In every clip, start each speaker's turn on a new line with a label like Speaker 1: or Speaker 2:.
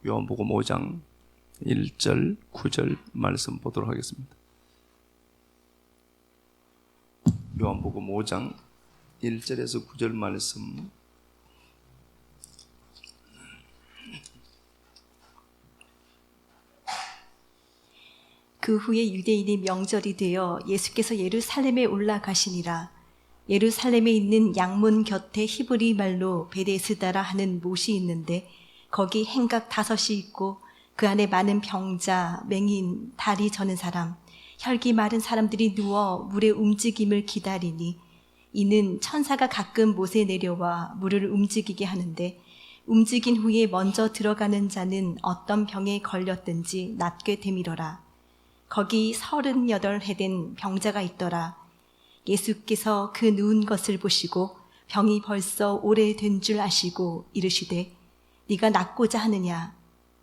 Speaker 1: 요한복음 5장 1절, 9절 말씀 보도록 하겠습니다. 요한복음 5장 1절에서 9절 말씀.
Speaker 2: 그 후에 유대인의 명절이 되어 예수께서 예루살렘에 올라가시니라. 예루살렘에 있는 양문 곁에 히브리 말로 베데스다라 하는 못이 있는데 거기 행각 5이 있고 그 안에 많은 병자, 맹인, 다리 저는 사람, 혈기 마른 사람들이 누워 물의 움직임을 기다리니 이는 천사가 가끔 못에 내려와 물을 움직이게 하는데 움직인 후에 먼저 들어가는 자는 어떤 병에 걸렸든지 낫게 되밀어라. 거기 38해 된 병자가 있더라. 예수께서 그 누운 것을 보시고 병이 벌써 오래된 줄 아시고 이르시되 네가 낫고자 하느냐?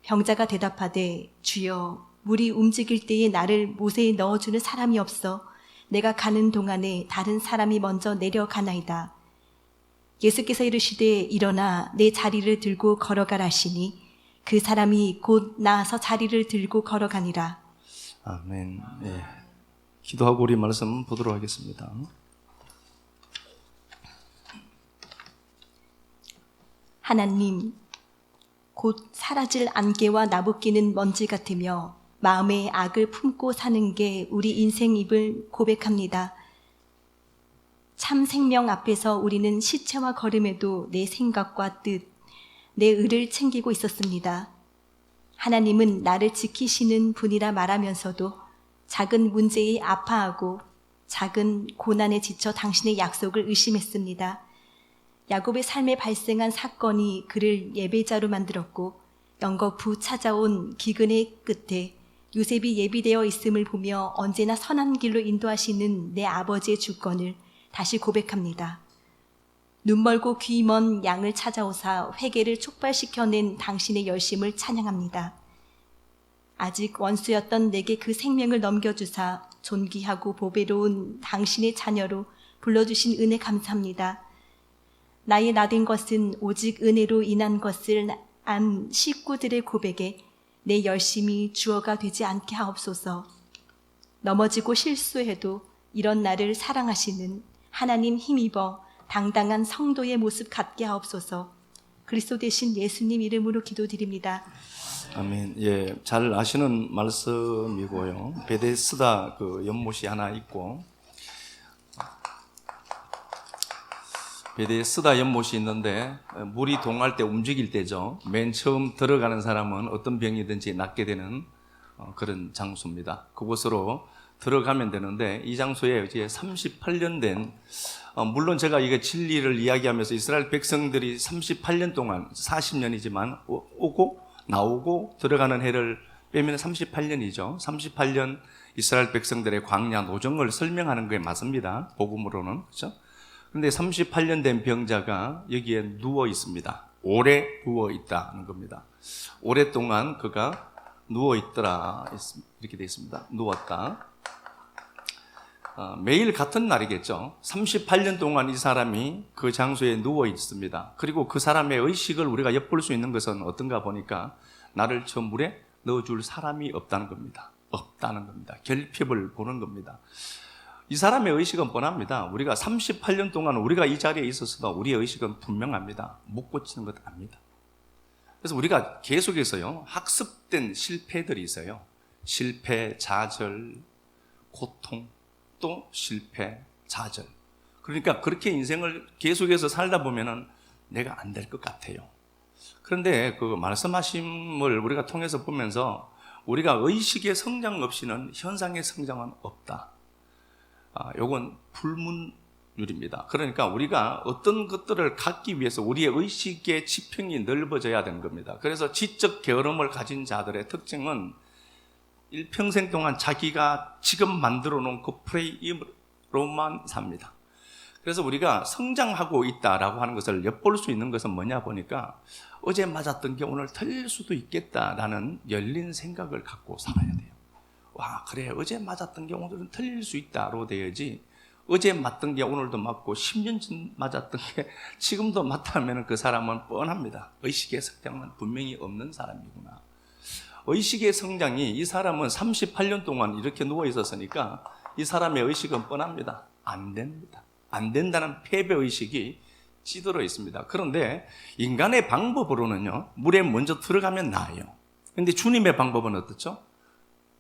Speaker 2: 병자가 대답하되 주여 물이 움직일 때에 나를 못에 넣어주는 사람이 없어 내가 가는 동안에 다른 사람이 먼저 내려가나이다. 예수께서 이르시되 일어나 내 자리를 들고 걸어가라 하시니 그 사람이 곧 나아서 자리를 들고 걸어가니라.
Speaker 1: 아멘. 예. 기도하고 우리 말씀 보도록 하겠습니다.
Speaker 2: 하나님, 곧 사라질 안개와 나부끼는 먼지 같으며 마음에 악을 품고 사는 게 우리 인생임을 고백합니다. 참 생명 앞에서 우리는 시체와 걸음에도 내 생각과 뜻, 내 의를 챙기고 있었습니다. 하나님은 나를 지키시는 분이라 말하면서도 작은 문제에 아파하고 작은 고난에 지쳐 당신의 약속을 의심했습니다. 야곱의 삶에 발생한 사건이 그를 예배자로 만들었고 연거푸 찾아온 기근의 끝에 요셉이 예비되어 있음을 보며 언제나 선한 길로 인도하시는 내 아버지의 주권을 다시 고백합니다. 눈멀고 귀먼 양을 찾아오사 회개를 촉발시켜낸 당신의 열심을 찬양합니다. 아직 원수였던 내게 그 생명을 넘겨주사 존귀하고 보배로운 당신의 자녀로 불러주신 은혜 감사합니다. 나의 나된 것은 오직 은혜로 인한 것을 안 식구들의 고백에 내 열심이 주어가 되지 않게 하옵소서. 넘어지고 실수해도 이런 나를 사랑하시는 하나님 힘입어 당당한 성도의 모습 갖게 하옵소서. 그리스도 되신 예수님 이름으로 기도드립니다.
Speaker 1: 아멘. 예, 잘 아시는 말씀이고요. 베데스다 그 연못이 하나 있고 베데스다 연못이 있는데 물이 동할 때 움직일 때죠. 맨 처음 들어가는 사람은 어떤 병이든지 낫게 되는 그런 장소입니다. 그곳으로 들어가면 되는데 이 장소에 이제 38년 된 물론 제가 이게 진리를 이야기하면서 이스라엘 백성들이 38년 동안 40년이지만 오고 나오고 들어가는 해를 빼면 38년이죠. 38년 이스라엘 백성들의 광야 노정을 설명하는 게 맞습니다. 복음으로는. 그렇죠? 그런데 38년 된 병자가 여기에 누워 있습니다. 오래 누워 있다는 겁니다. 오랫동안 그가 누워 있더라. 이렇게 되어 있습니다. 누웠다. 매일 같은 날이겠죠. 38년 동안 이 사람이 그 장소에 누워 있습니다. 그리고 그 사람의 의식을 우리가 엿볼 수 있는 것은 어떤가 보니까 나를 저 물에 넣어줄 사람이 없다는 겁니다. 없다는 겁니다. 결핍을 보는 겁니다. 이 사람의 의식은 뻔합니다. 우리가 38년 동안 우리가 이 자리에 있었어도 우리의 의식은 분명합니다. 못 고치는 것 압니다. 그래서 우리가 계속해서요, 학습된 실패들이 있어요. 실패, 좌절, 고통, 또 실패, 좌절. 그러니까 그렇게 인생을 계속해서 살다 보면은 내가 안 될 것 같아요. 그런데 그 말씀하심을 우리가 통해서 보면서 우리가 의식의 성장 없이는 현상의 성장은 없다. 요건 불문율입니다. 그러니까 우리가 어떤 것들을 갖기 위해서 우리의 의식의 지평이 넓어져야 되는 겁니다. 그래서 지적 게으름을 가진 자들의 특징은 일평생 동안 자기가 지금 만들어 놓은 그 프레임으로만 삽니다. 그래서 우리가 성장하고 있다라고 하는 것을 엿볼 수 있는 것은 뭐냐 보니까 어제 맞았던 게 오늘 틀릴 수도 있겠다라는 열린 생각을 갖고 살아야 돼요. 와, 그래, 어제 맞았던 게 오늘은 틀릴 수 있다로 돼야지 어제 맞던 게 오늘도 맞고 10년 전 맞았던 게 지금도 맞다면 그 사람은 뻔합니다. 의식의 성장은 분명히 없는 사람이구나. 의식의 성장이, 이 사람은 38년 동안 이렇게 누워 있었으니까 이 사람의 의식은 뻔합니다. 안 됩니다. 안 된다는 패배의식이 찌들어 있습니다. 그런데 인간의 방법으로는요, 물에 먼저 들어가면 나아요. 근데 주님의 방법은 어떻죠?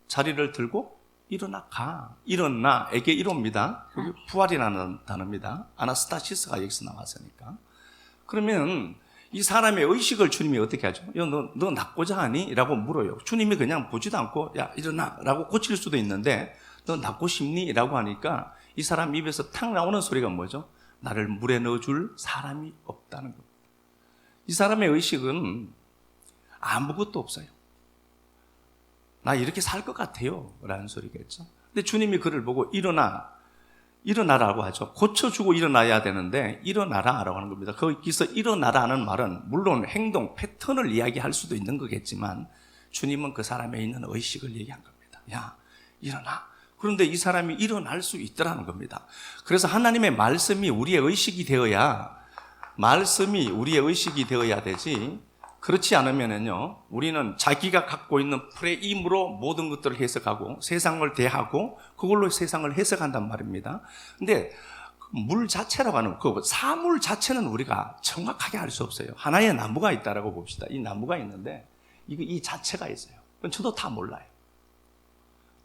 Speaker 1: 자리를 들고 일어나 가. 일어나에게 이럽니다. 여기 부활이라는 단어입니다. 아나스타시스가 여기서 나왔으니까. 그러면 이 사람의 의식을 주님이 어떻게 하죠? 야, 너 낫고자 하니? 라고 물어요. 주님이 그냥 보지도 않고 야 일어나 라고 고칠 수도 있는데 너 낫고 싶니? 라고 하니까 이 사람 입에서 탁 나오는 소리가 뭐죠? 나를 물에 넣어줄 사람이 없다는 겁니다. 이 사람의 의식은 아무것도 없어요. 나 이렇게 살 것 같아요 라는 소리겠죠. 근데 주님이 그를 보고 일어나라고 하죠. 고쳐주고 일어나야 되는데 일어나라 라고 하는 겁니다. 거기서 일어나라는 말은 물론 행동 패턴을 이야기할 수도 있는 거겠지만 주님은 그 사람에 있는 의식을 얘기한 겁니다. 야 일어나. 그런데 이 사람이 일어날 수 있더라는 겁니다. 그래서 하나님의 말씀이 우리의 의식이 되어야 되지, 그렇지 않으면요, 우리는 자기가 갖고 있는 프레임으로 모든 것들을 해석하고 세상을 대하고 그걸로 세상을 해석한단 말입니다. 근데 물 자체라고 하는 그 사물 자체는 우리가 정확하게 알 수 없어요. 하나의 나무가 있다라고 봅시다. 이 나무가 있는데 이 자체가 있어요. 그건 저도 다 몰라요.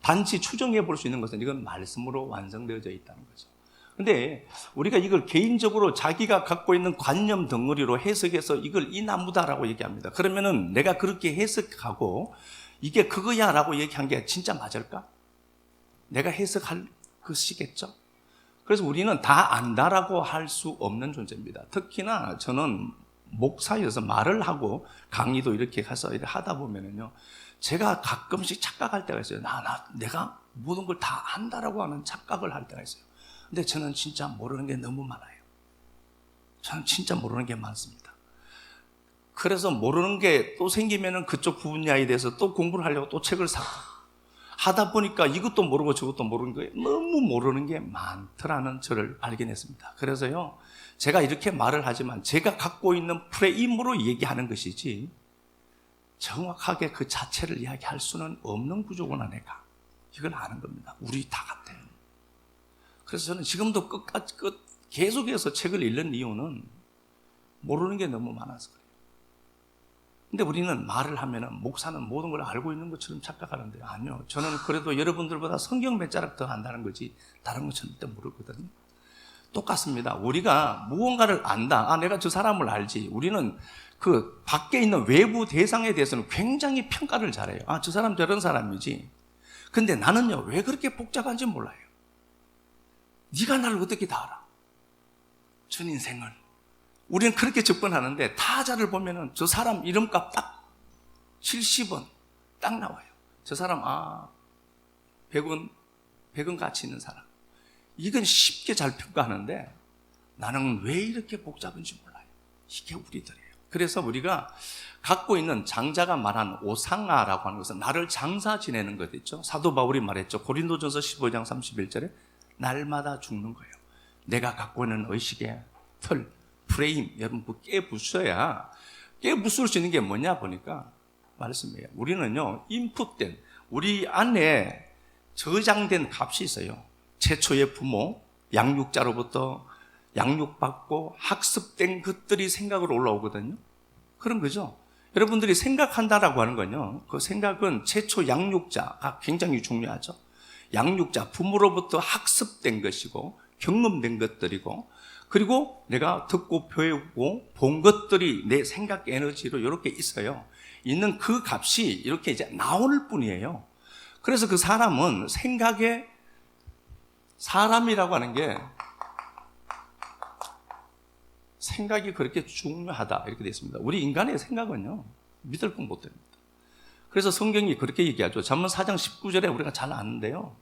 Speaker 1: 단지 추정해 볼 수 있는 것은 이건 말씀으로 완성되어져 있다는 거죠. 근데 우리가 이걸 개인적으로 자기가 갖고 있는 관념 덩어리로 해석해서 이걸 이 나무다라고 얘기합니다. 그러면은 내가 그렇게 해석하고 이게 그거야 라고 얘기한 게 진짜 맞을까? 내가 해석할 것이겠죠? 그래서 우리는 다 안다라고 할 수 없는 존재입니다. 특히나 저는 목사여서 말을 하고 강의도 이렇게 가서 하다 보면은요, 제가 가끔씩 착각할 때가 있어요. 내가 모든 걸 다 안다라고 하는 착각을 할 때가 있어요. 근데 저는 진짜 모르는 게 너무 많아요. 저는 진짜 모르는 게 많습니다. 그래서 모르는 게 또 생기면은 그쪽 분야에 대해서 또 공부를 하려고 또 책을 사고 하다 보니까 이것도 모르고 저것도 모르는 거예요. 너무 모르는 게 많더라는 저를 발견했습니다. 그래서요, 제가 이렇게 말을 하지만 제가 갖고 있는 프레임으로 얘기하는 것이지 정확하게 그 자체를 이야기할 수는 없는 구조구나 내가. 이걸 아는 겁니다. 우리 다 같아요. 그래서 저는 지금도 계속해서 책을 읽는 이유는 모르는 게 너무 많아서 그래요. 근데 우리는 말을 하면은 목사는 모든 걸 알고 있는 것처럼 착각하는데 아니요. 저는 그래도 여러분들보다 성경 몇 자락 더 안다는 거지 다른 건 절대 모르거든요. 똑같습니다. 우리가 무언가를 안다. 내가 저 사람을 알지. 우리는 그 밖에 있는 외부 대상에 대해서는 굉장히 평가를 잘해요. 저 사람 저런 사람이지. 근데 나는요, 왜 그렇게 복잡한지 몰라요. 네가 나를 어떻게 다 알아? 전 인생을. 우리는 그렇게 접근하는데 타자를 보면은 저 사람 이름값 딱 70원 딱 나와요. 저 사람 100원 가치 있는 사람. 이건 쉽게 잘 평가하는데 나는 왜 이렇게 복잡한지 몰라요. 이게 우리들이에요. 그래서 우리가 갖고 있는 장자가 말한 오상아라고 하는 것은 나를 장사 지내는 것 있죠. 사도 바울이 말했죠. 고린도전서 15장 31절에 날마다 죽는 거예요. 내가 갖고 있는 의식의 틀, 프레임, 여러분 깨부숴야, 깨부술 수 있는 게 뭐냐 보니까 말씀이에요. 우리는요, 인풋된, 우리 안에 저장된 값이 있어요. 최초의 부모, 양육자로부터 양육받고 학습된 것들이 생각으로 올라오거든요. 그런 거죠. 여러분들이 생각한다라고 하는 건요, 그 생각은 최초 양육자가 굉장히 중요하죠. 양육자, 부모로부터 학습된 것이고 경험된 것들이고, 그리고 내가 듣고 배우고 본 것들이 내 생각 에너지로 이렇게 있어요. 있는 그 값이 이렇게 이제 나올 뿐이에요. 그래서 그 사람은 생각의 사람이라고 하는 게 생각이 그렇게 중요하다 이렇게 되어 있습니다. 우리 인간의 생각은요, 믿을 건 못 됩니다. 그래서 성경이 그렇게 얘기하죠. 잠언 4장 19절에 우리가 잘 아는데요,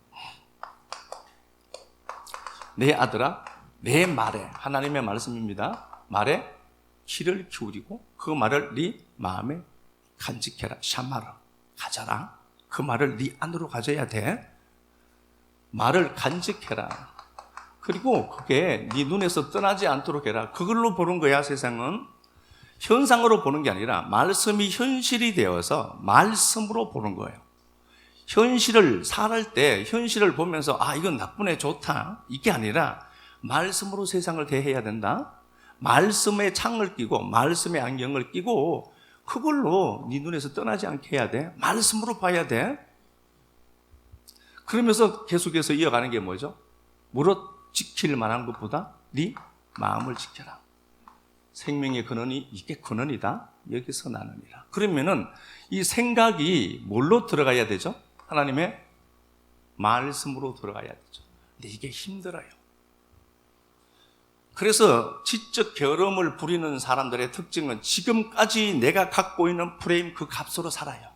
Speaker 1: 내 아들아 내 말에, 하나님의 말씀입니다, 말에 귀를 기울이고 그 말을 네 마음에 간직해라. 샤마라, 가져라. 그 말을 네 안으로 가져야 돼. 말을 간직해라. 그리고 그게 네 눈에서 떠나지 않도록 해라. 그걸로 보는 거야. 세상은 현상으로 보는 게 아니라 말씀이 현실이 되어서 말씀으로 보는 거예요. 현실을 살할 때 현실을 보면서 이건 나쁘네 좋다 이게 아니라 말씀으로 세상을 대해야 된다. 말씀에 창을 끼고 말씀의 안경을 끼고 그걸로 네 눈에서 떠나지 않게 해야 돼. 말씀으로 봐야 돼. 그러면서 계속해서 이어가는 게 뭐죠? 무릇 지킬 만한 것보다 네 마음을 지켜라. 생명의 근원이 이게 근원이다. 여기서 나누니라. 그러면은 이 생각이 뭘로 들어가야 되죠? 하나님의 말씀으로 들어가야 되죠. 근데 이게 힘들어요. 그래서 지적 결함을 부리는 사람들의 특징은 지금까지 내가 갖고 있는 프레임 그 값으로 살아요.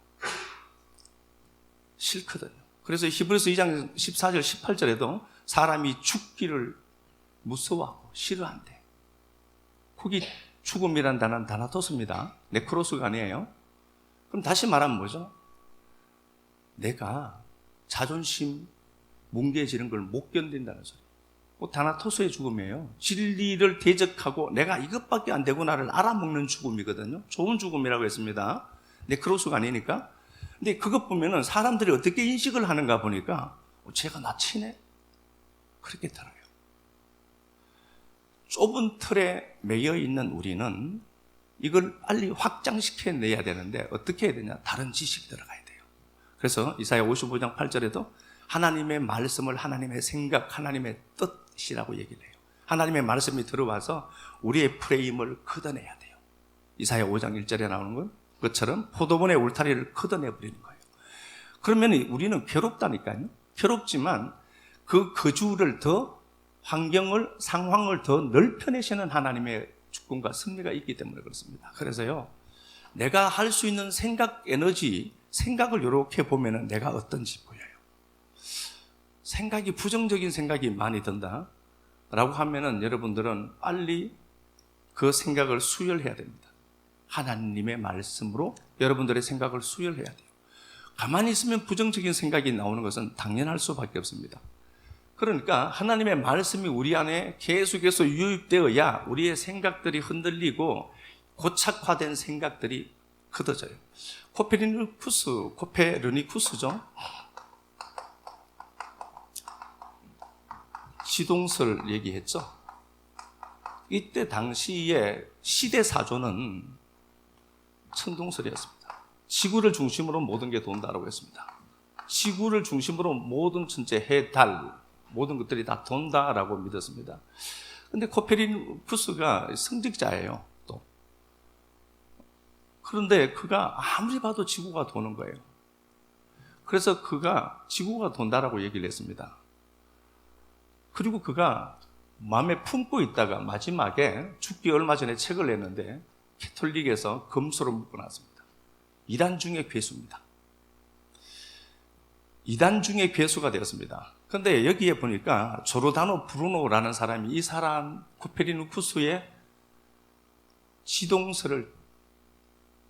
Speaker 1: 싫거든요. 그래서 히브리서 2장 14절 18절에도 사람이 죽기를 무서워하고 싫어한대. 거기 죽음이란 단어는 다나토스입니다. 네크로스가 아니에요. 그럼 다시 말하면 뭐죠? 내가 자존심 뭉개지는 걸 못 견딘다는 소리. 다나토스의 죽음이에요. 진리를 대적하고 내가 이것밖에 안 되고 나를 알아먹는 죽음이거든요. 좋은 죽음이라고 했습니다. 네크로스가 아니니까. 근데 그것 보면은 사람들이 어떻게 인식을 하는가 보니까 쟤가 나 치네? 그렇게 들어요. 좁은 틀에 매여 있는 우리는 이걸 빨리 확장시켜내야 되는데 어떻게 해야 되냐? 다른 지식이 들어가야 돼요. 그래서 이사야 55장 8절에도 하나님의 말씀을 하나님의 생각, 하나님의 뜻이라고 얘기를 해요. 하나님의 말씀이 들어와서 우리의 프레임을 걷어내야 돼요. 이사야 5장 1절에 나오는 것처럼 포도원의 울타리를 걷어내버리는 거예요. 그러면 우리는 괴롭다니까요. 괴롭지만 그 거주를 더 환경을, 상황을 더 넓혀내시는 하나님의 주권과 승리가 있기 때문에 그렇습니다. 그래서요, 내가 할 수 있는 생각 에너지, 생각을 이렇게 보면은 내가 어떤지 보여요. 생각이 부정적인 생각이 많이 든다 라고 하면은 여러분들은 빨리 그 생각을 수혈해야 됩니다. 하나님의 말씀으로 여러분들의 생각을 수혈해야 돼요. 가만히 있으면 부정적인 생각이 나오는 것은 당연할 수밖에 없습니다. 그러니까 하나님의 말씀이 우리 안에 계속해서 유입되어야 우리의 생각들이 흔들리고 고착화된 생각들이 걷어져요. 코페르니쿠스죠. 지동설 얘기했죠. 이때 당시에 시대 사조는 천동설이었습니다. 지구를 중심으로 모든 게 돈다라고 했습니다. 지구를 중심으로 모든 천체, 해, 달, 모든 것들이 다 돈다라고 믿었습니다. 그런데 코페르니쿠스가 성직자예요. 또 그런데 그가 아무리 봐도 지구가 도는 거예요. 그래서 그가 지구가 돈다라고 얘기를 했습니다. 그리고 그가 마음에 품고 있다가 마지막에 죽기 얼마 전에 책을 냈는데 캐톨릭에서 검수로 묶어놨습니다. 이단 중의 괴수입니다. 이단 중의 괴수가 되었습니다. 그런데 여기에 보니까 조르다노 브루노라는 사람이 이 사람 코페르니쿠스의 지동설을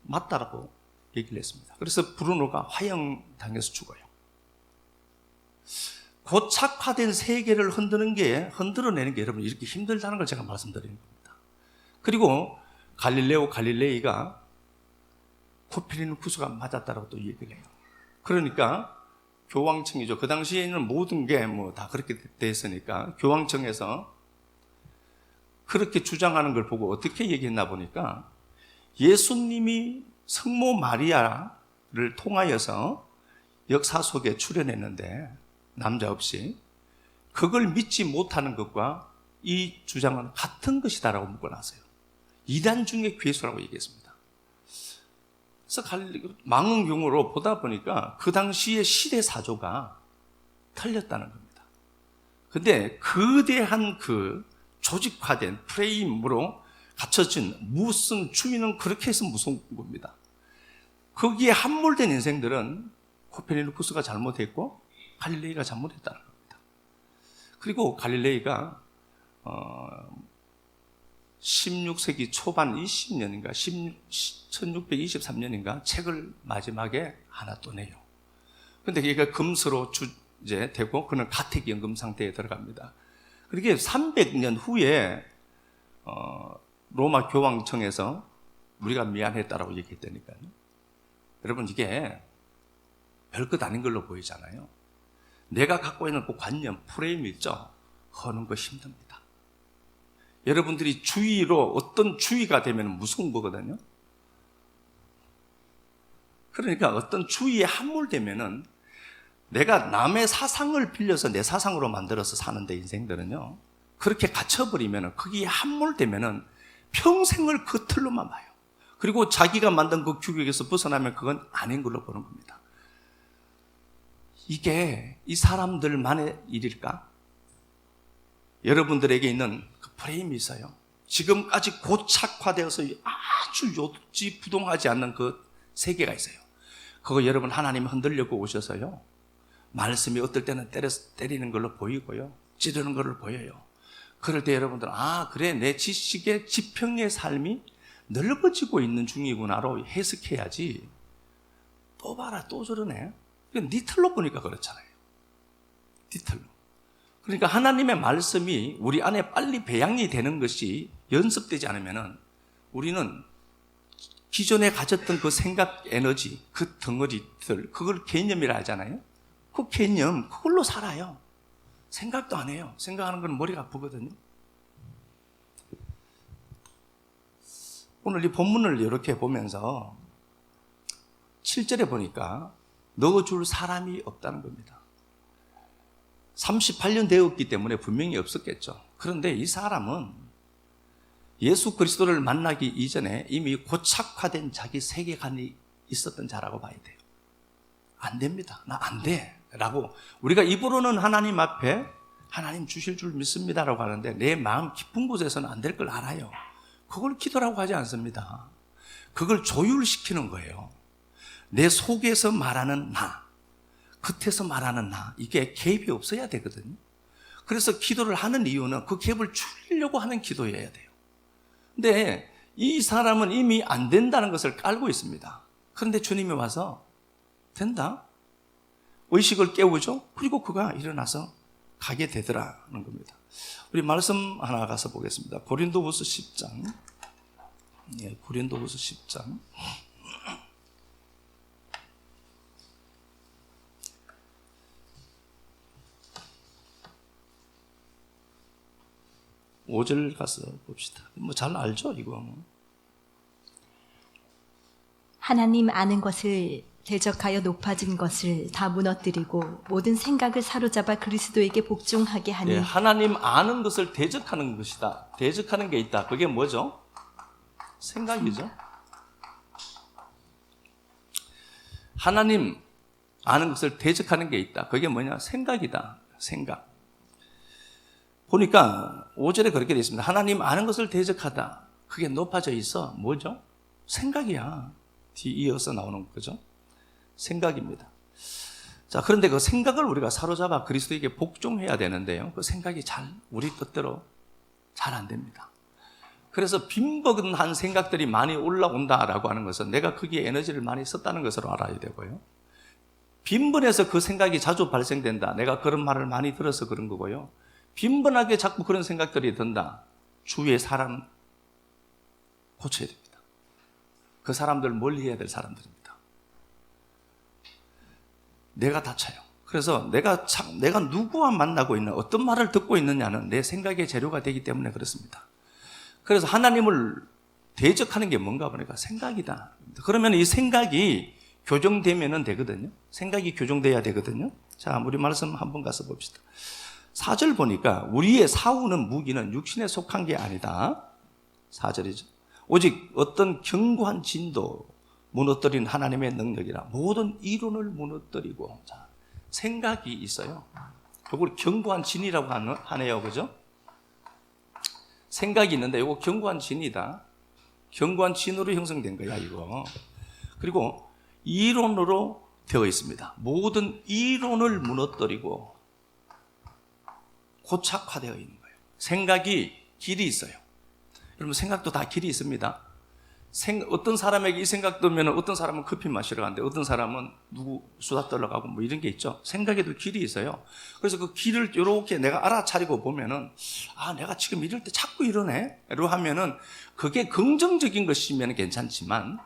Speaker 1: 맞다라고 얘기를 했습니다. 그래서 브루노가 화형당해서 죽어요. 고착화된 세계를 흔들어내는 게 여러분 이렇게 힘들다는 걸 제가 말씀드리는 겁니다. 그리고 갈릴레이가 코페르니쿠스가 맞았다라고 또 얘기를 해요. 그러니까 교황청이죠. 그 당시에는 모든 게 다 그렇게 됐으니까 교황청에서 그렇게 주장하는 걸 보고 어떻게 얘기했나 보니까 예수님이 성모 마리아를 통하여서 역사 속에 출현했는데 남자 없이 그걸 믿지 못하는 것과 이 주장은 같은 것이다라고 묶어놨어요. 이단 중의 괴수라고 얘기했습니다. 그래서 망원경으로 보다 보니까 그 당시의 시대 사조가 틀렸다는 겁니다. 근데 거대한 그 조직화된 프레임으로 갖춰진 무슨 주의는 그렇게 해서 무서운 겁니다. 거기에 함몰된 인생들은 코페르니쿠스가 잘못했고 갈릴레이가 잘못했다는 겁니다. 그리고 갈릴레이가 16세기 초반 20년인가 1623년인가 책을 마지막에 하나 또 내요. 근데 얘가 금수로 이제 되고 그는 가택연금 상태에 들어갑니다. 그렇게 300년 후에 로마 교황청에서 우리가 미안했다라고 얘기했다니까요. 여러분, 이게 별것 아닌 걸로 보이잖아요. 내가 갖고 있는 그 관념, 프레임이 있죠. 허는 거 힘듭니다. 여러분들이 주의로 어떤 주의가 되면 무서운 거거든요. 그러니까 어떤 주의에 함몰되면은 내가 남의 사상을 빌려서 내 사상으로 만들어서 사는데, 인생들은요, 그렇게 갇혀버리면은, 거기에 함몰되면은 평생을 그 틀로만 봐요. 그리고 자기가 만든 그 규격에서 벗어나면 그건 아닌 걸로 보는 겁니다. 이게 이 사람들만의 일일까? 여러분들에게 있는 그 프레임이 있어요. 지금까지 고착화되어서 아주 요지부동하지 않는 그 세계가 있어요. 그거 여러분, 하나님 흔들려고 오셔서요, 말씀이 어떨 때는 때리는 걸로 보이고요, 찌르는 걸로 보여요. 그럴 때 여러분들은, 아, 그래, 내 지식의 지평의 삶이 넓어지고 있는 중이구나로 해석해야지. 또 봐라, 또 저러네. 이건 네 틀로 보니까 그렇잖아요. 네 틀로. 그러니까 하나님의 말씀이 우리 안에 빨리 배양이 되는 것이 연습되지 않으면은 우리는 기존에 가졌던 그 생각 에너지, 그 덩어리들, 그걸 개념이라 하잖아요. 그 개념, 그걸로 살아요. 생각도 안 해요. 생각하는 건 머리가 아프거든요. 오늘 이 본문을 이렇게 보면서 7절에 보니까 넣어줄 사람이 없다는 겁니다. 38년 되었기 때문에 분명히 없었겠죠. 그런데 이 사람은 예수 그리스도를 만나기 이전에 이미 고착화된 자기 세계관이 있었던 자라고 봐야 돼요. 안 됩니다. 나 안 돼. 라고 우리가 입으로는 하나님 앞에 하나님 주실 줄 믿습니다라고 하는데 내 마음 깊은 곳에서는 안 될 걸 알아요. 그걸 기도라고 하지 않습니다. 그걸 조율시키는 거예요. 내 속에서 말하는 나, 겉에서 말하는 나, 이게 갭이 없어야 되거든요. 그래서 기도를 하는 이유는 그 갭을 줄이려고 하는 기도여야 돼요. 근데 이 사람은 이미 안 된다는 것을 깔고 있습니다. 그런데 주님이 와서 된다? 의식을 깨우죠? 그리고 그가 일어나서 가게 되더라는 겁니다. 우리 말씀 하나 가서 보겠습니다. 고린도후서 10장. 예, 고린도후서 10장. 5절 가서 봅시다. 뭐 잘 알죠, 이거.
Speaker 2: 하나님 아는 것을 대적하여 높아진 것을 다 무너뜨리고 모든 생각을 사로잡아 그리스도에게 복종하게 하니.
Speaker 1: 예, 하나님 아는 것을 대적하는 것이다. 대적하는 게 있다. 그게 뭐죠? 생각이죠. 하나님 아는 것을 대적하는 게 있다. 그게 뭐냐? 생각이다. 생각. 보니까 5절에 그렇게 되어 있습니다. 하나님 아는 것을 대적하다. 그게 높아져 있어. 뭐죠? 생각이야. 뒤 이어서 나오는 거죠. 생각입니다. 자, 그런데 그 생각을 우리가 사로잡아 그리스도에게 복종해야 되는데요. 그 생각이 우리 뜻대로 잘 안 됩니다. 그래서 빈번한 생각들이 많이 올라온다라고 하는 것은 내가 거기에 에너지를 많이 썼다는 것으로 알아야 되고요. 빈번해서 그 생각이 자주 발생된다. 내가 그런 말을 많이 들어서 그런 거고요. 빈번하게 자꾸 그런 생각들이 든다. 주위의 사람 고쳐야 됩니다. 그 사람들 멀리 해야 될 사람들입니다. 내가 다쳐요. 그래서 내가 누구와 만나고 있는, 어떤 말을 듣고 있느냐는 내 생각의 재료가 되기 때문에 그렇습니다. 그래서 하나님을 대적하는 게 뭔가 보니까 생각이다. 그러면 이 생각이 교정되면 되거든요. 생각이 교정돼야 되거든요. 자, 우리 말씀 한번 가서 봅시다. 4절 보니까 우리의 싸우는 무기는 육신에 속한 게 아니다. 4절이죠. 오직 어떤 견고한 진도 무너뜨린 하나님의 능력이라. 모든 이론을 무너뜨리고. 자, 생각이 있어요. 그걸 견고한 진이라고 하네요. 그죠? 생각이 있는데 이거 견고한 진이다. 견고한 진으로 형성된 거야, 이거. 그리고 이론으로 되어 있습니다. 모든 이론을 무너뜨리고 고착화되어 있는 거예요. 생각이 길이 있어요. 여러분, 생각도 다 길이 있습니다. 어떤 사람에게 이 생각 들면 어떤 사람은 커피 마시러 가는데 어떤 사람은 누구 수다 떨러 가고 뭐 이런 게 있죠. 생각에도 길이 있어요. 그래서 그 길을 이렇게 내가 알아차리고 보면은 내가 지금 이럴 때 자꾸 이러네? 로 하면은 그게 긍정적인 것이면 괜찮지만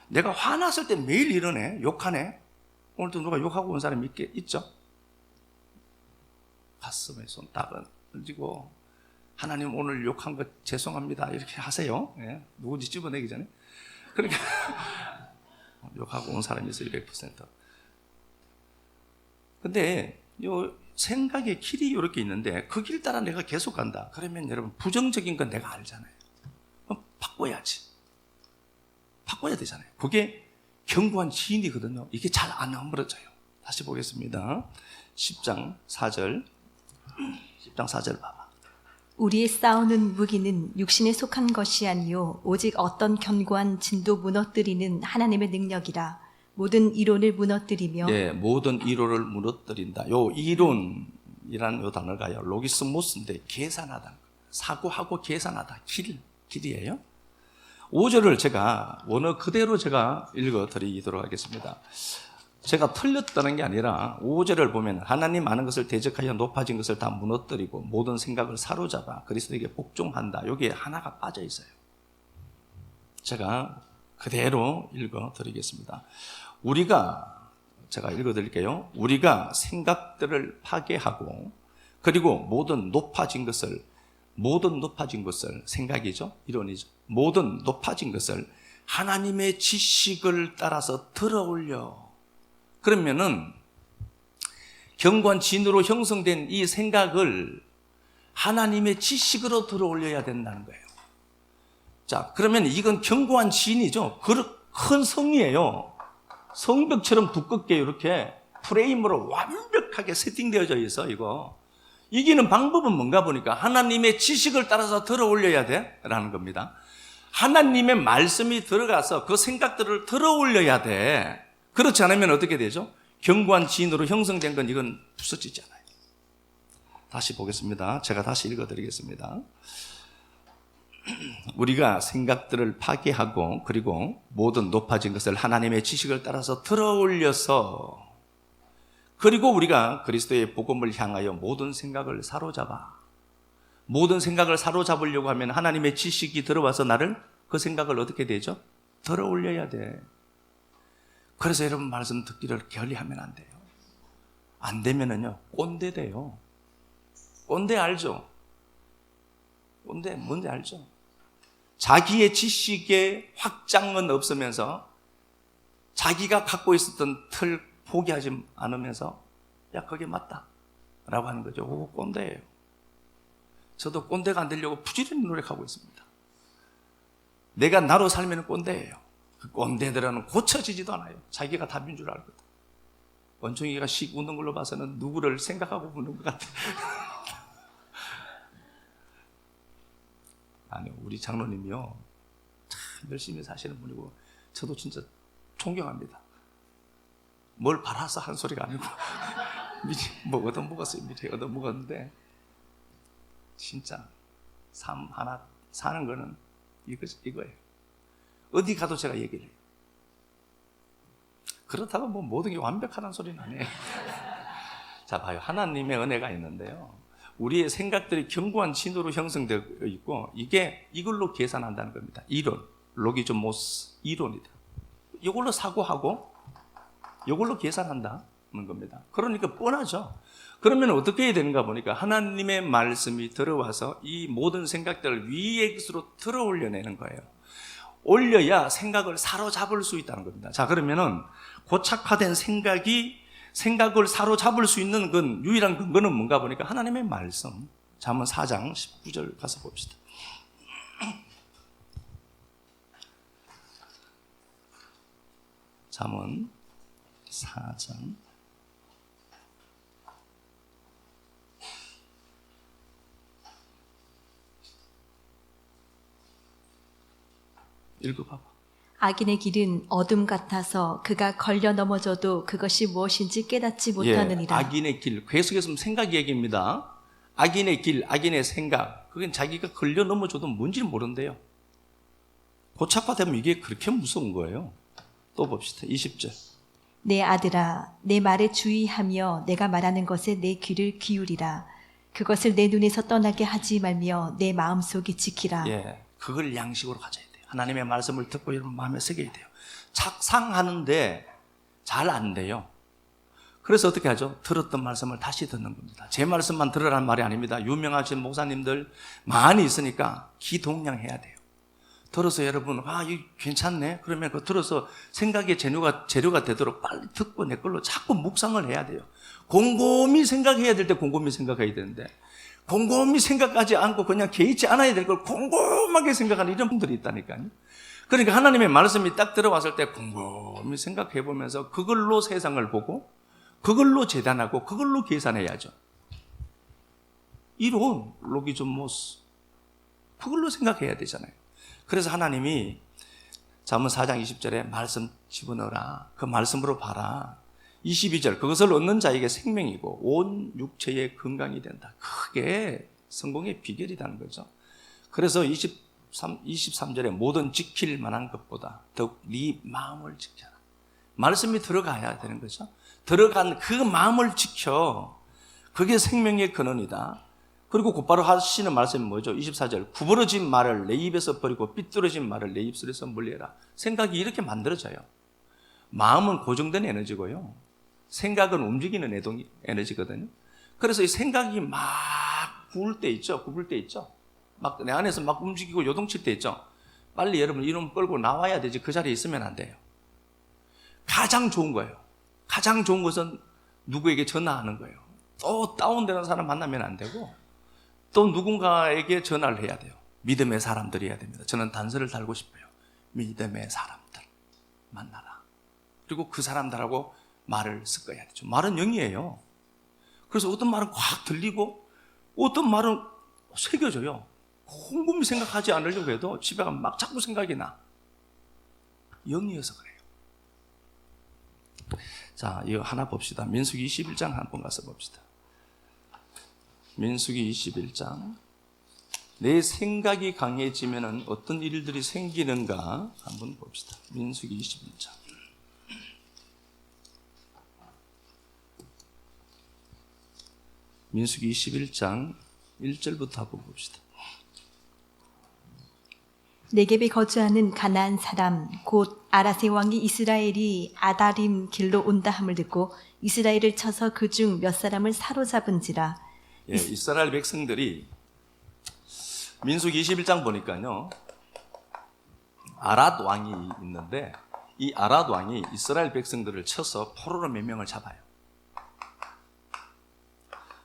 Speaker 1: 내가 화났을 때 매일 이러네? 욕하네? 오늘도 누가 욕하고 온 사람이 있죠? 가슴에 손 딱 얹고 하나님 오늘 욕한 거 죄송합니다 이렇게 하세요. 누군지 집어내기 전에. 그러니까 욕하고 온 사람이 있어요. 100%. 근데 요 생각의 길이 이렇게 있는데 그 길 따라 내가 계속 간다. 그러면 여러분 부정적인 건 내가 알잖아요. 그럼 바꿔야지. 바꿔야 되잖아요. 그게 견고한 지인이거든요. 이게 잘 안 허물어져요. 다시 보겠습니다. 10장 4절 봐봐.
Speaker 2: 우리의 싸우는 무기는 육신에 속한 것이 아니요 오직 어떤 견고한 진도 무너뜨리는 하나님의 능력이라. 모든 이론을 무너뜨리며
Speaker 1: 모든 이론을 무너뜨린다. 요 이론이라는 요 단어가요. 로기스모스인데 계산하다. 사고하고 계산하다. 길이에요. 5절을 제가 원어 그대로 제가 읽어 드리도록 하겠습니다. 제가 틀렸다는 게 아니라 5절을 보면 하나님 아는 것을 대적하여 높아진 것을 다 무너뜨리고 모든 생각을 사로잡아 그리스도에게 복종한다. 여기에 하나가 빠져 있어요. 제가 그대로 읽어 드리겠습니다. 제가 읽어 드릴게요. 우리가 생각들을 파괴하고 그리고 모든 높아진 것을 생각이죠. 이론이죠. 모든 높아진 것을 하나님의 지식을 따라서 들어올려. 그러면은 견고한 진으로 형성된 이 생각을 하나님의 지식으로 들어올려야 된다는 거예요. 자, 그러면 이건 견고한 진이죠. 큰 성이에요. 성벽처럼 두껍게 이렇게 프레임으로 완벽하게 세팅되어져 있어. 이거 이기는 방법은 뭔가 보니까 하나님의 지식을 따라서 들어올려야 돼라는 겁니다. 하나님의 말씀이 들어가서 그 생각들을 들어올려야 돼. 그렇지 않으면 어떻게 되죠? 견고한 지인으로 형성된 건 이건 부서지잖아요. 다시 보겠습니다. 제가 다시 읽어드리겠습니다. 우리가 생각들을 파괴하고 그리고 모든 높아진 것을 하나님의 지식을 따라서 들어올려서 그리고 우리가 그리스도의 복음을 향하여 모든 생각을 사로잡으려고 하면 하나님의 지식이 들어와서 그 생각을 어떻게 되죠? 들어올려야 돼. 그래서 여러분 말씀 듣기를 게을리하면 안 돼요. 안 되면은요 꼰대 돼요. 꼰대 알죠? 꼰대 뭔지 알죠? 자기의 지식의 확장은 없으면서 자기가 갖고 있었던 틀 포기하지 않으면서 그게 맞다 라고 하는 거죠. 그거 꼰대예요. 저도 꼰대가 안 되려고 부지런히 노력하고 있습니다. 내가 나로 살면 꼰대예요. 그 꼰대들은 고쳐지지도 않아요. 자기가 답인 줄 알거든. 원종이가 씩 웃는 걸로 봐서는 누구를 생각하고 웃는 것 같아. 아니요, 우리 장로님이요 참 열심히 사시는 분이고 저도 진짜 존경합니다. 뭘 바라서 한 소리가 아니고 미리 얻어먹었어요. 미리 얻어먹었는데 진짜 삶 하나 사는 거는 이거예요. 어디 가도 제가 얘기를 해요. 그렇다고 모든 게 완벽하다는 소리는 아니에요. 자, 봐요. 하나님의 은혜가 있는데요. 우리의 생각들이 견고한 진으로 형성되어 있고 이걸로 계산한다는 겁니다. 이론, 로기즈모스 이론이다. 이걸로 사고하고 이걸로 계산한다는 겁니다. 그러니까 뻔하죠. 그러면 어떻게 해야 되는가 보니까 하나님의 말씀이 들어와서 이 모든 생각들을 위의 것으로 들어올려내는 거예요. 올려야 생각을 사로잡을 수 있다는 겁니다. 자, 그러면은 고착화된 생각을 사로잡을 수 있는 유일한 근거는 뭔가 보니까 하나님의 말씀. 잠언 4장 19절 가서 봅시다. 잠언 4장 읽어봐봐.
Speaker 2: 악인의 길은 어둠 같아서 그가 걸려 넘어져도 그것이 무엇인지 깨닫지 못하느니라.
Speaker 1: 악인의 길, 계속해서 생각 얘기입니다. 악인의 길, 악인의 생각, 그건 자기가 걸려 넘어져도 뭔지를 모른대요. 고착화되면 이게 그렇게 무서운 거예요. 또 봅시다. 20절.
Speaker 2: 내 아들아, 내 말에 주의하며 내가 말하는 것에 내 귀를 기울이라. 그것을 내 눈에서 떠나게 하지 말며 내 마음속에 지키라.
Speaker 1: 예, 그걸 양식으로 가져야 돼요. 하나님의 말씀을 듣고 여러분 마음에 새겨야 돼요. 착상하는데 잘 안 돼요. 그래서 어떻게 하죠? 들었던 말씀을 다시 듣는 겁니다. 제 말씀만 들으라는 말이 아닙니다. 유명하신 목사님들 많이 있으니까 기동량해야 돼요. 들어서 여러분, 이거 괜찮네? 그러면 그 들어서 생각의 재료가 되도록 빨리 듣고 내 걸로 자꾸 묵상을 해야 돼요. 곰곰이 생각해야 될 때 곰곰이 생각해야 되는데, 곰곰이 생각하지 않고 그냥 개의치 않아야 될 걸 곰곰하게 생각하는 이런 분들이 있다니까요. 그러니까 하나님의 말씀이 딱 들어왔을 때 곰곰이 생각해 보면서 그걸로 세상을 보고, 그걸로 재단하고, 그걸로 계산해야죠. 이론, 로기존모스, 그걸로 생각해야 되잖아요. 그래서 하나님이 잠언 4장 20절에 말씀 집어넣어라. 그 말씀으로 봐라. 22절 그것을 얻는 자에게 생명이고 온 육체의 건강이 된다. 그게 성공의 비결이라는 거죠. 그래서 23절에 모든 지킬 만한 것보다 더욱 네 마음을 지켜라. 말씀이 들어가야 되는 거죠. 들어간 그 마음을 지켜. 그게 생명의 근원이다. 그리고 곧바로 하시는 말씀이 뭐죠? 24절 구부러진 말을 내 입에서 버리고 삐뚤어진 말을 내 입술에서 멀리해라. 생각이 이렇게 만들어져요. 마음은 고정된 에너지고요. 생각은 움직이는 에너지거든요. 그래서 이 생각이 막 굽을 때 있죠. 막 내 안에서 막 움직이고 요동칠 때 있죠. 빨리 여러분 이놈 끌고 나와야 되지. 그 자리에 있으면 안 돼요. 가장 좋은 거예요. 가장 좋은 것은 누구에게 전화하는 거예요. 또 다운되는 사람 만나면 안 되고 또 누군가에게 전화를 해야 돼요. 믿음의 사람들이어야 됩니다. 저는 단서를 달고 싶어요. 믿음의 사람들 만나라. 그리고 그 사람들하고 말을 섞어야 되죠. 말은 영이에요. 그래서 어떤 말은 확 들리고 어떤 말은 새겨져요. 곰곰이 생각하지 않으려고 해도 집에 가면 막 자꾸 생각이 나. 영이어서 그래요. 자, 이거 하나 봅시다. 민수기 21장 한번 가서 봅시다. 민수기 21장. 내 생각이 강해지면 어떤 일들이 생기는가 한번 봅시다. 민수기 21장. 민수기 21장 1절부터 한번 봅시다.
Speaker 2: 네겝에 거주하는 가나안 사람 곧 아라세 왕이 이스라엘이 아다림 길로 온다 함을 듣고 이스라엘을 쳐서 그중 몇 사람을 사로잡은지라.
Speaker 1: 예, 이스라엘 백성들이 민수기 21장 보니까요. 아랏 왕이 있는데 이 아랏 왕이 이스라엘 백성들을 쳐서 포로로 몇 명을 잡아요.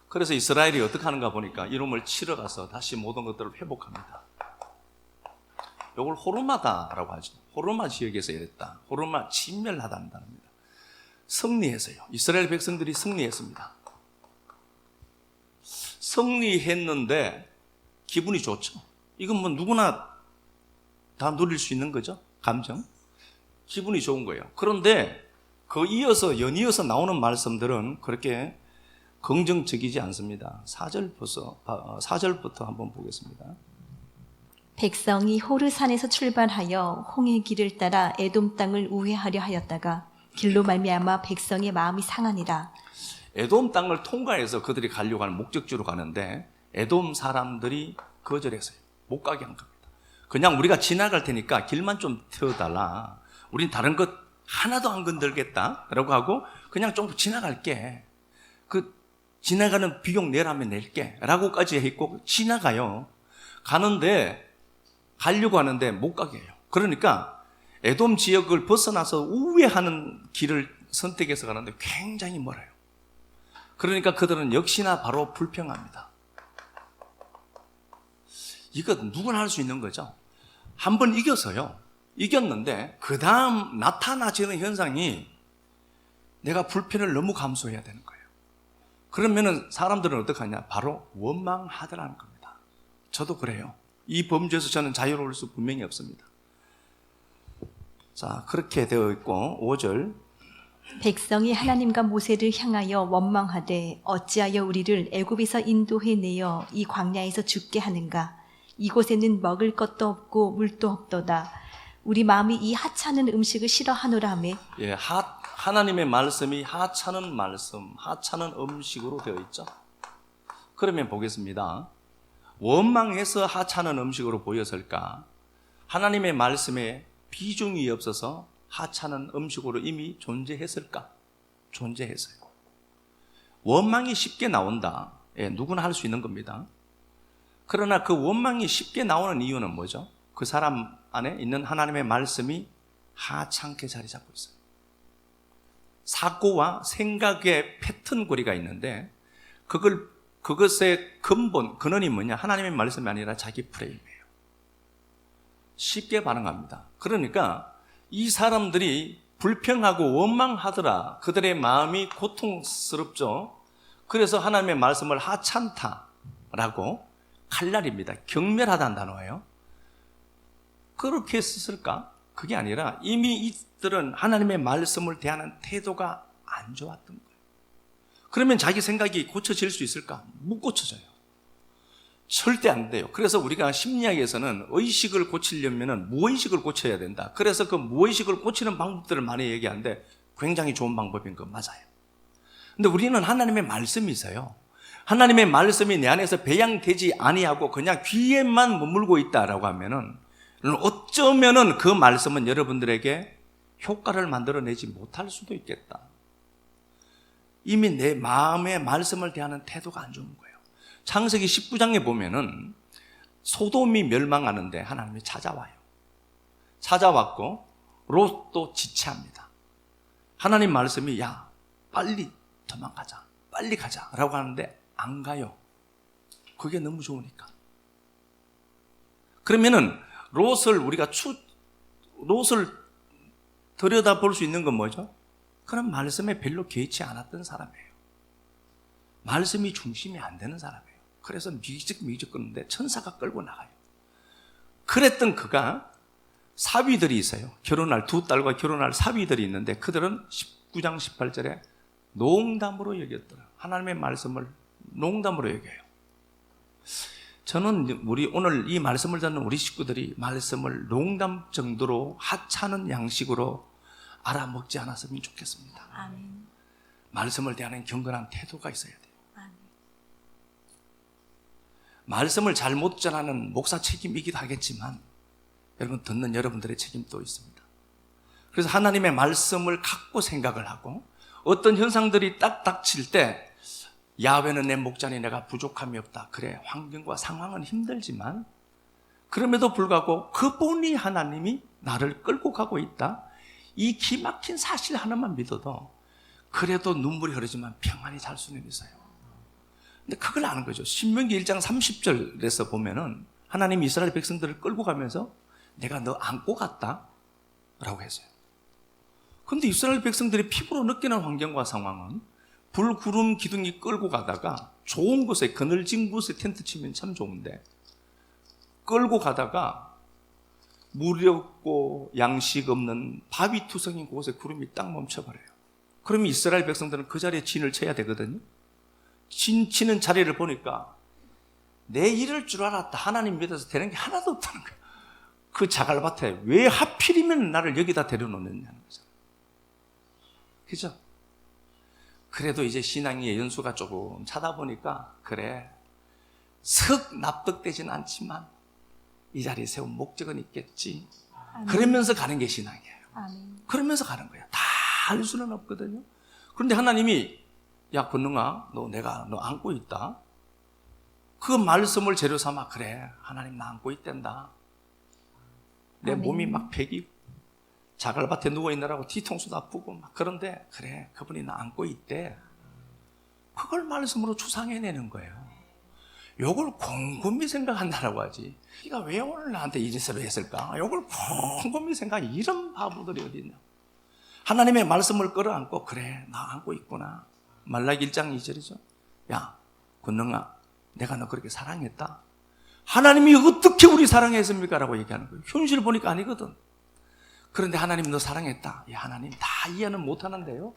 Speaker 1: 그래서 이스라엘이 어떻게 하는가 보니까 이놈을 치러 가서 다시 모든 것들을 회복합니다. 이걸 호르마다라고 하죠. 호르마 지역에서 이랬다. 호르마 진멸하다는 단어입니다. 승리했어요. 이스라엘 백성들이 승리했습니다. 승리했는데 기분이 좋죠. 이건 뭐 누구나 다 누릴 수 있는 거죠. 감정. 기분이 좋은 거예요. 그런데 그 연이어서 나오는 말씀들은 그렇게 긍정적이지 않습니다. 4절부터 한번 보겠습니다.
Speaker 2: 백성이 호르산에서 출발하여 홍해 길을 따라 에돔 땅을 우회하려 하였다가 길로 말미암아 백성의 마음이 상하니라.
Speaker 1: 에돔 땅을 통과해서 그들이 가려고 하는 목적지로 가는데 에돔 사람들이 거절했어요. 못 가게 한 겁니다. 그냥 우리가 지나갈 테니까 길만 좀 태워달라. 우린 다른 것 하나도 안 건들겠다 라고 하고 그냥 좀 지나갈게. 그 지나가는 비용 내라면 낼게 라고까지 했고 지나가요. 가려고 하는데 못 가게 해요. 그러니까 에돔 지역을 벗어나서 우회하는 길을 선택해서 가는데 굉장히 멀어요. 그러니까 그들은 역시나 바로 불평합니다. 이거 누구나 할 수 있는 거죠. 한번 이겨서요. 이겼는데 그 다음 나타나지는 현상이 내가 불편을 너무 감수해야 되는 거예요. 그러면은 사람들은 어떡하냐? 바로 원망하더라는 겁니다. 저도 그래요. 이 범죄에서 저는 자유로울 수 분명히 없습니다. 자, 그렇게 되어 있고 5절
Speaker 2: 백성이 하나님과 모세를 향하여 원망하되 어찌하여 우리를 애굽에서 인도해 내어 이 광야에서 죽게 하는가? 이곳에는 먹을 것도 없고 물도 없도다. 우리 마음이 이 하찮은 음식을 싫어하노라며.
Speaker 1: 예, 하나님의 말씀이 하찮은 말씀, 하찮은 음식으로 되어 있죠. 그러면 보겠습니다. 원망해서 하찮은 음식으로 보였을까? 하나님의 말씀에 비중이 없어서 하찮은 음식으로 이미 존재했을까? 존재했어요. 원망이 쉽게 나온다. 예, 누구나 할 수 있는 겁니다. 그러나 그 원망이 쉽게 나오는 이유는 뭐죠? 그 사람 안에 있는 하나님의 말씀이 하찮게 자리 잡고 있어요. 사고와 생각의 패턴고리가 있는데 그것의 근원이 뭐냐? 하나님의 말씀이 아니라 자기 프레임이에요. 쉽게 반응합니다. 그러니까 이 사람들이 불평하고 원망하더라. 그들의 마음이 고통스럽죠. 그래서 하나님의 말씀을 하찮다라고 칼날입니다. 경멸하다는 단어예요. 그렇게 했을까? 그게 아니라 이미 이들은 하나님의 말씀을 대하는 태도가 안 좋았던 거예요. 그러면 자기 생각이 고쳐질 수 있을까? 못 고쳐져요. 절대 안 돼요. 그래서 우리가 심리학에서는 의식을 고치려면 무의식을 고쳐야 된다. 그래서 그 무의식을 고치는 방법들을 많이 얘기하는데 굉장히 좋은 방법인 거 맞아요. 근데 우리는 하나님의 말씀이 있어요. 하나님의 말씀이 내 안에서 배양되지 아니하고 그냥 귀에만 머물고 있다라고 하면은 어쩌면은 그 말씀은 여러분들에게 효과를 만들어내지 못할 수도 있겠다. 이미 내 마음의 말씀을 대하는 태도가 안 좋은 거예요. 창세기 19장에 보면은 소돔이 멸망하는데 하나님이 찾아와요. 찾아왔고 롯도 지체합니다. 하나님 말씀이 야 빨리 도망가자, 빨리 가자라고 하는데 안 가요. 그게 너무 좋으니까. 그러면은 롯을 들여다볼 수 있는 건 뭐죠? 그런 말씀에 별로 개의치 않았던 사람이에요. 말씀이 중심이 안 되는 사람이에요. 그래서 미적미적 끄는데 천사가 끌고 나가요. 그랬던 그가 사위들이 있어요. 결혼할 두 딸과 결혼할 사위들이 있는데 그들은 19장 18절에 농담으로 여겼더라. 하나님의 말씀을 농담으로 여겨요. 저는 우리 오늘 이 말씀을 듣는 우리 식구들이 말씀을 농담 정도로 하찮은 양식으로 알아먹지 않았으면 좋겠습니다.
Speaker 2: 아멘.
Speaker 1: 말씀을 대하는 경건한 태도가 있어야 돼요.
Speaker 2: 아멘.
Speaker 1: 말씀을 잘못 전하는 목사 책임이기도 하겠지만 여러분 듣는 여러분들의 책임도 있습니다. 그래서 하나님의 말씀을 갖고 생각을 하고 어떤 현상들이 딱 닥칠 때 야훼는 내 목자니 내가 부족함이 없다. 그래 환경과 상황은 힘들지만 그럼에도 불구하고 그분이 하나님이 나를 끌고 가고 있다. 이 기막힌 사실 하나만 믿어도 그래도 눈물이 흐르지만 평안히 잘 수는 있어요. 근데 그걸 아는 거죠. 신명기 1장 30절에서 보면은 하나님이 이스라엘 백성들을 끌고 가면서 내가 너 안고 갔다 라고 했어요. 근데 이스라엘 백성들이 피부로 느끼는 환경과 상황은 불, 구름, 기둥이 끌고 가다가 좋은 곳에 그늘진 곳에 텐트 치면 참 좋은데 끌고 가다가 물이 없고 양식 없는 바위투성인 곳에 구름이 딱 멈춰버려요. 그러면 이스라엘 백성들은 그 자리에 진을 쳐야 되거든요. 진 치는 자리를 보니까 내 이럴 줄 알았다. 하나님 믿어서 되는 게 하나도 없다는 거예요. 그 자갈밭에 왜 하필이면 나를 여기다 데려놓느냐는 거죠. 그죠? 그래도 이제 신앙의 연수가 조금 차다 보니까 그래 썩 납득되진 않지만 이 자리에 세운 목적은 있겠지.
Speaker 2: 아멘.
Speaker 1: 그러면서 가는 게 신앙이에요.
Speaker 2: 아멘.
Speaker 1: 그러면서 가는 거예요. 다 할 수는 없거든요. 그런데 하나님이 야 권능아 내가 너 안고 있다. 그 말씀을 재료 삼아 그래 하나님 나 안고 있단다. 내
Speaker 2: 아멘.
Speaker 1: 몸이 막 배기고 자갈밭에 누워있느라고 뒤통수도 아프고 막 그런데 그래 그분이 나 안고 있대. 그걸 말씀으로 추상해내는 거예요. 요걸 곰곰이 생각한다라고 하지. 네가 왜 오늘 나한테 이 짓을 했을까? 요걸 곰곰이 생각해. 이런 바보들이 어디 있냐. 하나님의 말씀을 끌어안고 그래 나 안고 있구나. 말라기 1장 2절이죠. 야 권능아 내가 너 그렇게 사랑했다. 하나님이 어떻게 우리 사랑했습니까? 라고 얘기하는 거예요. 현실 보니까 아니거든. 그런데 하나님 너 사랑했다. 이 하나님 다 이해는 못하는데요.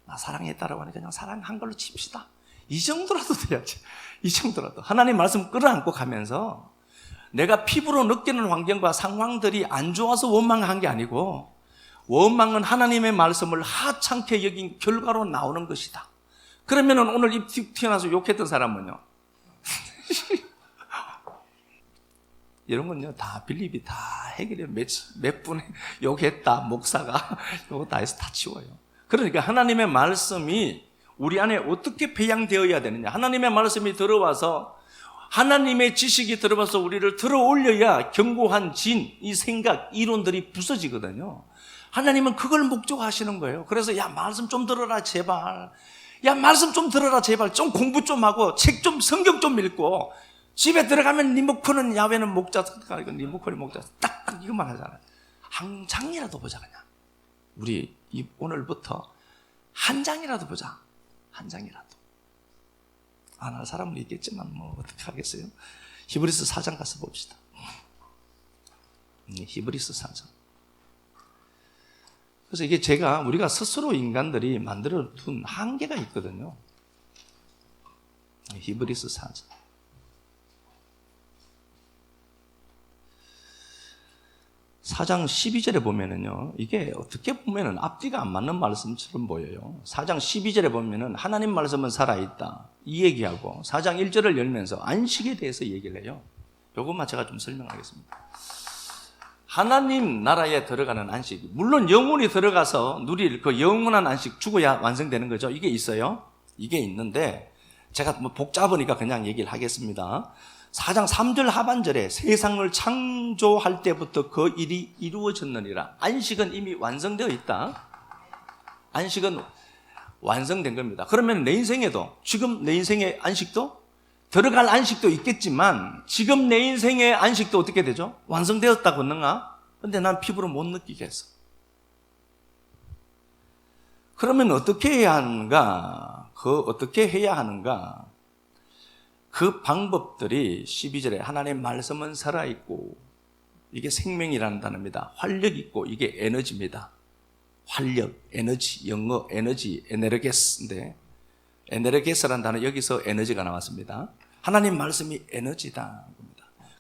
Speaker 1: 나 사랑했다라고 하니까 그냥 사랑한 걸로 칩시다. 이 정도라도 돼야지. 이 정도라도. 하나님 말씀 끌어안고 가면서 내가 피부로 느끼는 환경과 상황들이 안 좋아서 원망한 게 아니고 원망은 하나님의 말씀을 하찮게 여긴 결과로 나오는 것이다. 그러면은 오늘 입 튀어나와서 욕했던 사람은요. 이런 건요, 다 빌립이 다 해결해. 몇 분에 욕했다, 목사가. 요거 다 해서 다 치워요. 그러니까 하나님의 말씀이 우리 안에 어떻게 배양되어야 되느냐. 하나님의 말씀이 들어와서, 하나님의 지식이 들어와서 우리를 들어 올려야 견고한 이 생각, 이론들이 부서지거든요. 하나님은 그걸 목적하시는 거예요. 그래서 야, 말씀 좀 들어라, 제발. 야, 말씀 좀 들어라, 제발. 좀 공부 좀 하고, 성경 좀 읽고, 집에 들어가면 니모코는 야외는 목자, 네 목코는 목자. 딱 이것만 하잖아요. 한 장이라도 보자, 그냥. 우리 오늘부터 한 장이라도 보자. 한 장이라도. 안 할 사람은 있겠지만, 뭐, 어떻게 하겠어요? 히브리서 4장 가서 봅시다. 히브리서 4장. 그래서 이게 우리가 스스로 인간들이 만들어 둔 한계가 있거든요. 히브리서 4장. 4장 12절에 보면은요, 이게 어떻게 보면은 앞뒤가 안 맞는 말씀처럼 보여요. 4장 12절에 보면은 하나님 말씀은 살아있다. 이 얘기하고 4장 1절을 열면서 안식에 대해서 얘기를 해요. 요것만 제가 좀 설명하겠습니다. 하나님 나라에 들어가는 안식, 물론 영혼이 들어가서 누릴 그 영원한 안식, 죽어야 완성되는 거죠. 이게 있어요. 이게 있는데 제가 뭐 복잡하니까 그냥 얘기를 하겠습니다. 4장 3절 하반절에 세상을 창조할 때부터 그 일이 이루어졌느니라. 안식은 이미 완성되어 있다. 안식은 완성된 겁니다. 그러면 내 인생에도, 지금 내 인생의 안식도, 들어갈 안식도 있겠지만 지금 내 인생의 안식도 어떻게 되죠? 완성되었다고 했는가? 근데 난 피부로 못 느끼겠어. 그러면 어떻게 해야 하는가? 어떻게 해야 하는가? 그 방법들이 12절에 하나님의 말씀은 살아있고, 이게 생명이라는 단어입니다. 활력 있고, 이게 에너지입니다. 활력, 에너지, 영어 에너지, 에네르게스인데, 에네르게스라는 단어, 여기서 에너지가 나왔습니다. 하나님 말씀이 에너지다.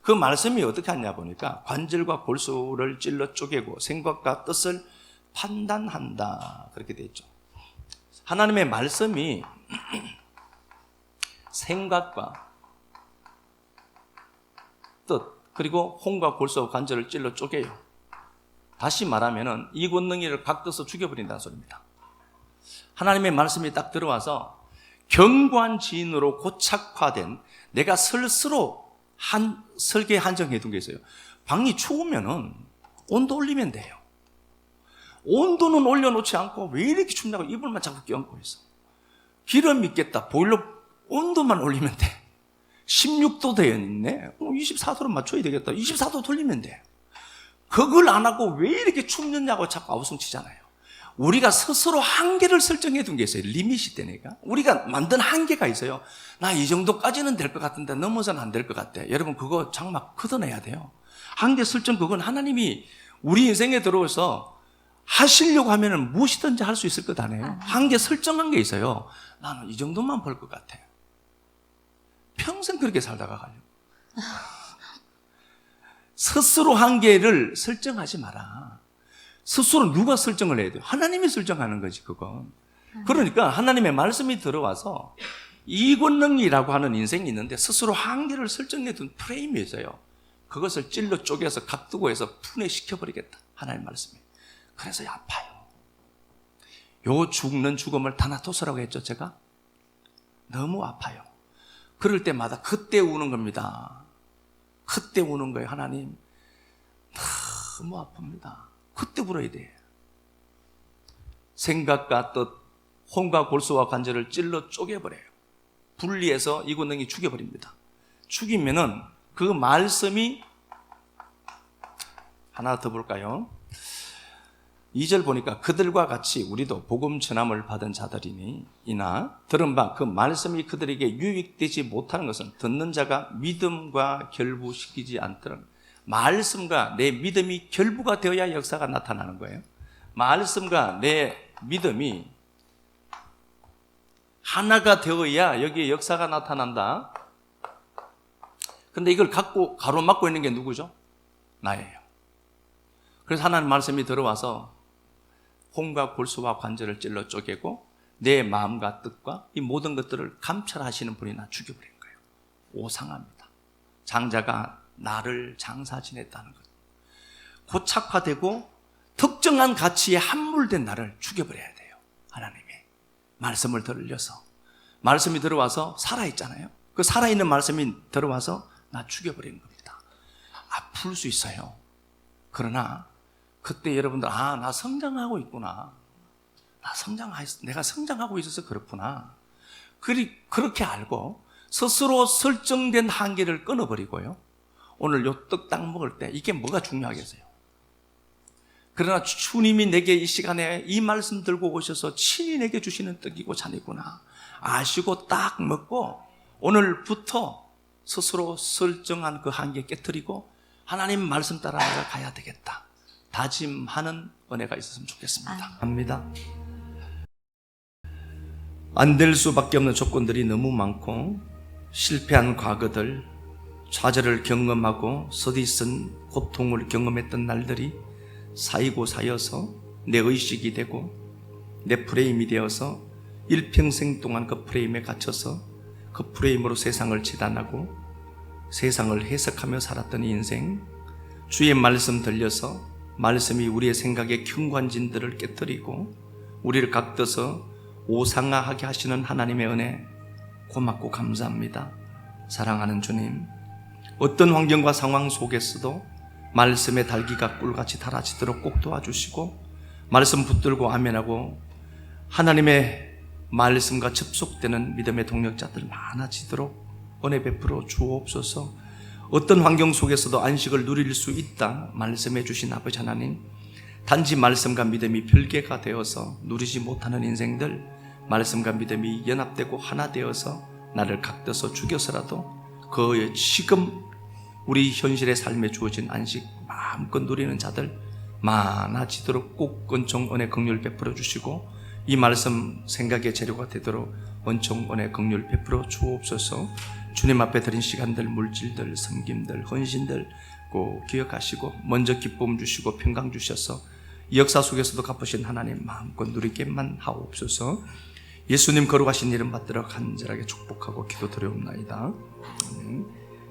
Speaker 1: 그 말씀이 어떻게 하냐 보니까 관절과 골수를 찔러 쪼개고 생각과 뜻을 판단한다. 그렇게 되어 있죠. 하나님의 말씀이 생각과 뜻, 그리고 혼과 골수와 관절을 찔러 쪼개요. 다시 말하면은 이 권능이를 각져서 죽여버린다는 소리입니다. 하나님의 말씀이 딱 들어와서 견고한 지인으로 고착화된, 내가 스스로 설계에 한정해 둔 게 있어요. 방이 추우면은 온도 올리면 돼요. 온도는 올려놓지 않고 왜 이렇게 춥냐고 이불만 자꾸 껴안고 있어. 기름 있겠다. 보일러 온도만 올리면 돼. 16도 되어 있네. 24도로 맞춰야 되겠다. 24도 돌리면 돼. 그걸 안 하고 왜 이렇게 춥느냐고 자꾸 아우성치잖아요. 우리가 스스로 한계를 설정해 둔 게 있어요. 리밋이 되니까. 우리가 만든 한계가 있어요. 나 이 정도까지는 될 것 같은데 넘어서는 안 될 것 같아. 여러분 그거 장막 걷어내야 돼요. 한계 설정, 그건 하나님이 우리 인생에 들어와서 하시려고 하면은 무엇이든지 할 수 있을 것 아니에요. 한계 설정한 게 있어요. 나는 이 정도만 벌 것 같아. 평생 그렇게 살다가 가요. 스스로 한계를 설정하지 마라. 스스로 누가 설정을 해야 돼요? 하나님이 설정하는 거지, 그건. 그러니까 하나님의 말씀이 들어와서 이권능이라고 하는 인생이 있는데 스스로 한계를 설정해 둔 프레임이 있어요. 그것을 찔러 쪼개서 각두고 해서 분해시켜버리겠다. 하나님 말씀이. 그래서 아파요. 요 죽는 죽음을 다나토스라고 했죠, 제가? 너무 아파요. 그럴 때마다 그때 우는 겁니다. 그때 우는 거예요, 하나님. 너무 아픕니다. 그때 울어야 돼. 생각과 뜻, 혼과 골수와 관절을 찔러 쪼개버려요. 분리해서 이 권능이 죽여버립니다. 죽이면은 그 말씀이, 하나 더 볼까요? 2절 보니까 그들과 같이 우리도 복음 전함을 받은 자들이니 이나 들은 바 그 말씀이 그들에게 유익되지 못하는 것은 듣는 자가 믿음과 결부시키지 않더라. 말씀과 내 믿음이 결부가 되어야 역사가 나타나는 거예요. 말씀과 내 믿음이 하나가 되어야 여기에 역사가 나타난다. 근데 이걸 갖고 가로막고 있는 게 누구죠? 나예요. 그래서 하나님 말씀이 들어와서 혼과 골수와 관절을 찔러 쪼개고 내 마음과 뜻과 이 모든 것들을 감찰하시는 분이 나 죽여버린 거예요. 오상합니다. 장자가 나를 장사 지냈다는 것. 고착화되고 특정한 가치에 함몰된 나를 죽여버려야 돼요. 하나님이 말씀을 들려서, 말씀이 들어와서 살아있잖아요. 그 살아있는 말씀이 들어와서 나 죽여버린 겁니다. 아플 수 있어요. 그러나 그때 여러분들, 나 성장하고 있구나, 내가 성장하고 있어서 그렇구나, 그렇게 알고 스스로 설정된 한계를 끊어버리고요, 오늘 요 떡 딱 먹을 때 이게 뭐가 중요하겠어요? 그러나 주님이 내게 이 시간에 이 말씀 들고 오셔서 친히 내게 주시는 떡이고 잔이구나 아시고 딱 먹고 오늘부터 스스로 설정한 그 한계 깨트리고 하나님 말씀 따라 내가 가야 되겠다 다짐하는 은혜가 있었으면 좋겠습니다. 합니다. 안 될 수밖에 없는 조건들이 너무 많고 실패한 과거들, 좌절을 경험하고 서디쓴 고통을 경험했던 날들이 쌓이고 쌓여서 내 의식이 되고 내 프레임이 되어서 일평생 동안 그 프레임에 갇혀서 그 프레임으로 세상을 재단하고 세상을 해석하며 살았던 인생, 주의 말씀 들려서 말씀이 우리의 생각의 경관진들을 깨뜨리고 우리를 각떠서 오상화하게 하시는 하나님의 은혜 고맙고 감사합니다. 사랑하는 주님, 어떤 환경과 상황 속에서도 말씀의 달기가 꿀같이 달아지도록 꼭 도와주시고 말씀 붙들고 아멘하고 하나님의 말씀과 접속되는 믿음의 동력자들 많아지도록 은혜 베풀어 주옵소서. 어떤 환경 속에서도 안식을 누릴 수 있다 말씀해 주신 아버지 하나님, 단지 말씀과 믿음이 별개가 되어서 누리지 못하는 인생들, 말씀과 믿음이 연합되고 하나 되어서 나를 각져서 죽여서라도 그 지금 우리 현실의 삶에 주어진 안식 마음껏 누리는 자들 많아지도록 꼭 은총 은혜 긍휼 베풀어 주시고 이 말씀 생각의 재료가 되도록 은총 은혜 긍휼 베풀어 주옵소서. 주님 앞에 드린 시간들, 물질들, 섬김들, 헌신들 꼭 기억하시고 먼저 기쁨 주시고 평강 주셔서 이 역사 속에서도 갚으신 하나님 마음껏 누리게만 하옵소서. 예수님 거룩하신 이름 받들어 간절하게 축복하고 기도드리옵나이다. 아멘.